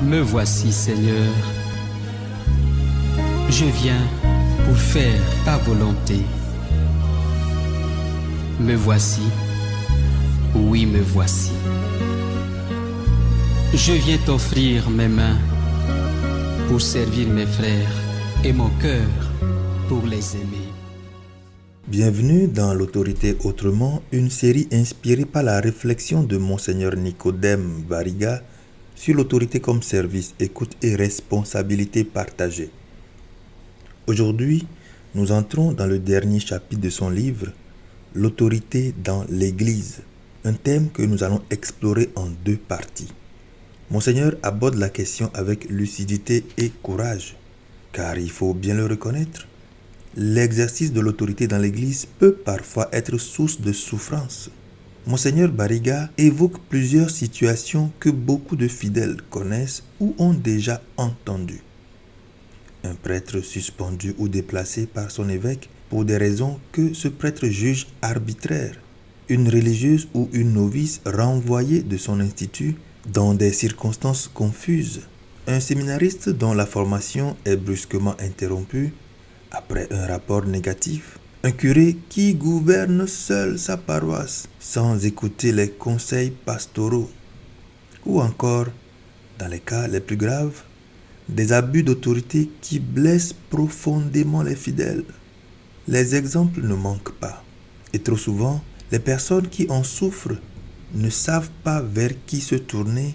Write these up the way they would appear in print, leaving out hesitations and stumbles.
Me voici, Seigneur. Je viens pour faire ta volonté. Me voici, oui, me voici. Je viens t'offrir mes mains pour servir mes frères et mon cœur pour les aimer. Bienvenue dans l'Autorité Autrement, une série inspirée par la réflexion de Monseigneur Nicodème Bariga sur l'autorité comme service, écoute et responsabilité partagée. Aujourd'hui, nous entrons dans le dernier chapitre de son livre, L'autorité dans l'Église, un thème que nous allons explorer en deux parties. Monseigneur aborde la question avec lucidité et courage, car il faut bien le reconnaître, l'exercice de l'autorité dans l'Église peut parfois être source de souffrance. Monseigneur Bariga évoque plusieurs situations que beaucoup de fidèles connaissent ou ont déjà entendues. Un prêtre suspendu ou déplacé par son évêque pour des raisons que ce prêtre juge arbitraires. Une religieuse ou une novice renvoyée de son institut dans des circonstances confuses. Un séminariste dont la formation est brusquement interrompue après un rapport négatif. Un curé qui gouverne seul sa paroisse sans écouter les conseils pastoraux. Ou encore, dans les cas les plus graves, des abus d'autorité qui blessent profondément les fidèles. Les exemples ne manquent pas. Et trop souvent, les personnes qui en souffrent ne savent pas vers qui se tourner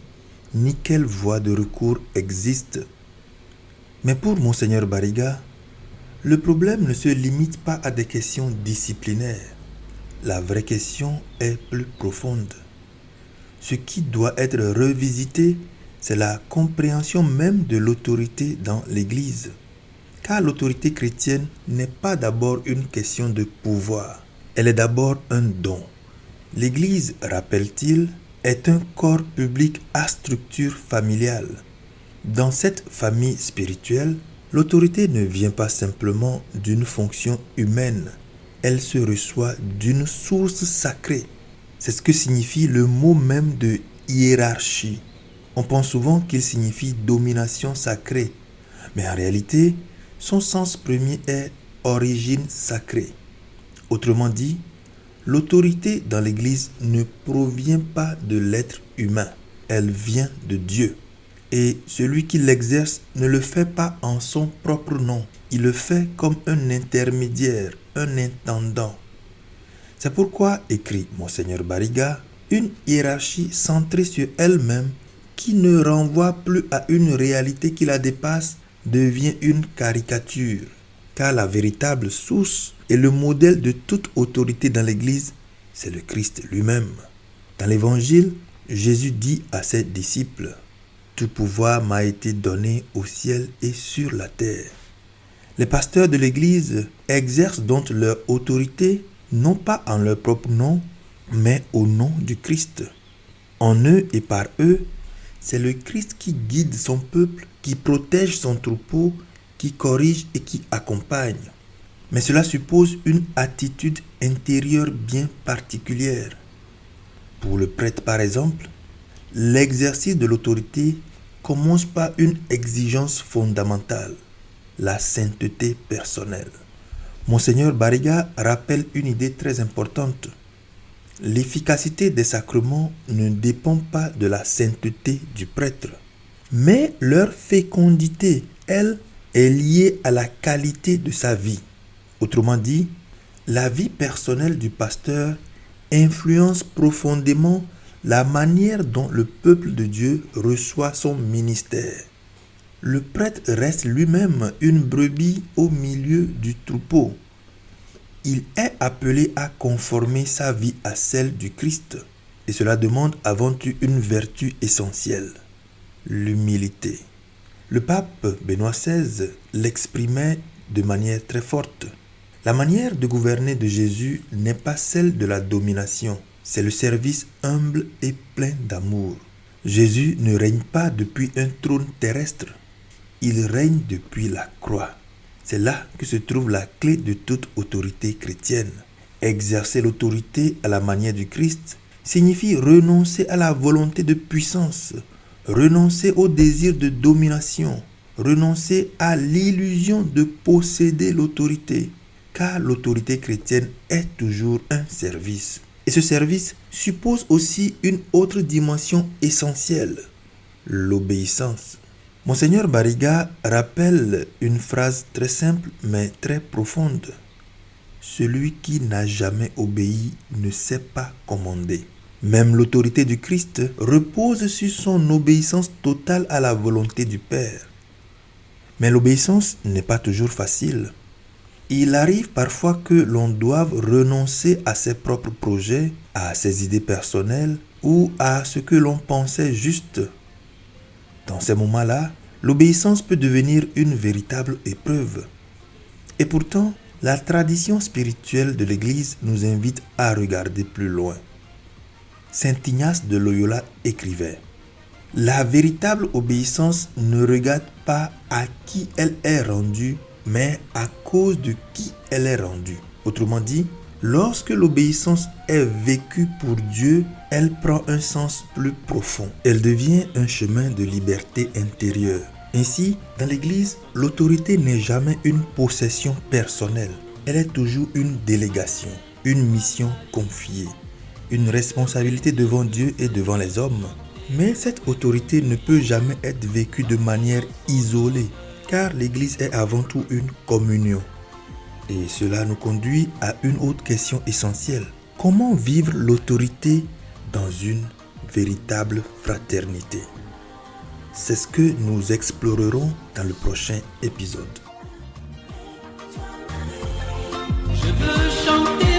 ni quelle voie de recours existe. Mais pour Monseigneur Bariga, le problème ne se limite pas à des questions disciplinaires. La vraie question est plus profonde. Ce qui doit être revisité, c'est la compréhension même de l'autorité dans l'Église. Car l'autorité chrétienne n'est pas d'abord une question de pouvoir. Elle est d'abord un don. L'Église, rappelle-t-il, est un corps public à structure familiale. Dans cette famille spirituelle, l'autorité ne vient pas simplement d'une fonction humaine, elle se reçoit d'une source sacrée. C'est ce que signifie le mot même de hiérarchie. On pense souvent qu'il signifie domination sacrée, mais en réalité, son sens premier est origine sacrée. Autrement dit, l'autorité dans l'Église ne provient pas de l'être humain, elle vient de Dieu. Et celui qui l'exerce ne le fait pas en son propre nom. Il le fait comme un intermédiaire, un intendant. C'est pourquoi, écrit Monseigneur Bariga, une hiérarchie centrée sur elle-même, qui ne renvoie plus à une réalité qui la dépasse, devient une caricature. Car la véritable source et le modèle de toute autorité dans l'Église, c'est le Christ lui-même. Dans l'Évangile, Jésus dit à ses disciples: tout pouvoir m'a été donné au ciel et sur la terre. Les pasteurs de l'Église exercent donc leur autorité non pas en leur propre nom, mais au nom du Christ. En eux et par eux, c'est le Christ qui guide son peuple, qui protège son troupeau, qui corrige et qui accompagne. Mais cela suppose une attitude intérieure bien particulière. Pour le prêtre par exemple, l'exercice de l'autorité commence par une exigence fondamentale, la sainteté personnelle. Monseigneur Bariga rappelle une idée très importante. L'efficacité des sacrements ne dépend pas de la sainteté du prêtre, mais leur fécondité, elle, est liée à la qualité de sa vie. Autrement dit, la vie personnelle du pasteur influence profondément la manière dont le peuple de Dieu reçoit son ministère. Le prêtre reste lui-même une brebis au milieu du troupeau. Il est appelé à conformer sa vie à celle du Christ. Et cela demande avant tout une vertu essentielle, l'humilité. Le pape Benoît XVI l'exprimait de manière très forte. La manière de gouverner de Jésus n'est pas celle de la domination. C'est le service humble et plein d'amour. Jésus ne règne pas depuis un trône terrestre. Il règne depuis la croix. C'est là que se trouve la clé de toute autorité chrétienne. Exercer l'autorité à la manière du Christ signifie renoncer à la volonté de puissance, renoncer au désir de domination, renoncer à l'illusion de posséder l'autorité, car l'autorité chrétienne est toujours un service. Et ce service suppose aussi une autre dimension essentielle, l'obéissance. Monseigneur Barriga rappelle une phrase très simple mais très profonde. Celui qui n'a jamais obéi ne sait pas commander. Même l'autorité du Christ repose sur son obéissance totale à la volonté du Père. Mais l'obéissance n'est pas toujours facile. Il arrive parfois que l'on doive renoncer à ses propres projets, à ses idées personnelles ou à ce que l'on pensait juste. Dans ces moments-là, l'obéissance peut devenir une véritable épreuve. Et pourtant, la tradition spirituelle de l'Église nous invite à regarder plus loin. Saint Ignace de Loyola écrivait « La véritable obéissance ne regarde pas à qui elle est rendue, mais à cause de qui elle est rendue. » Autrement dit, lorsque l'obéissance est vécue pour Dieu, elle prend un sens plus profond. Elle devient un chemin de liberté intérieure. Ainsi, dans l'Église, l'autorité n'est jamais une possession personnelle. Elle est toujours une délégation, une mission confiée, une responsabilité devant Dieu et devant les hommes. Mais cette autorité ne peut jamais être vécue de manière isolée, car l'Église est avant tout une communion. Et cela nous conduit à une autre question essentielle. Comment vivre l'autorité dans une véritable fraternité? C'est ce que nous explorerons dans le prochain épisode. Je veux chanter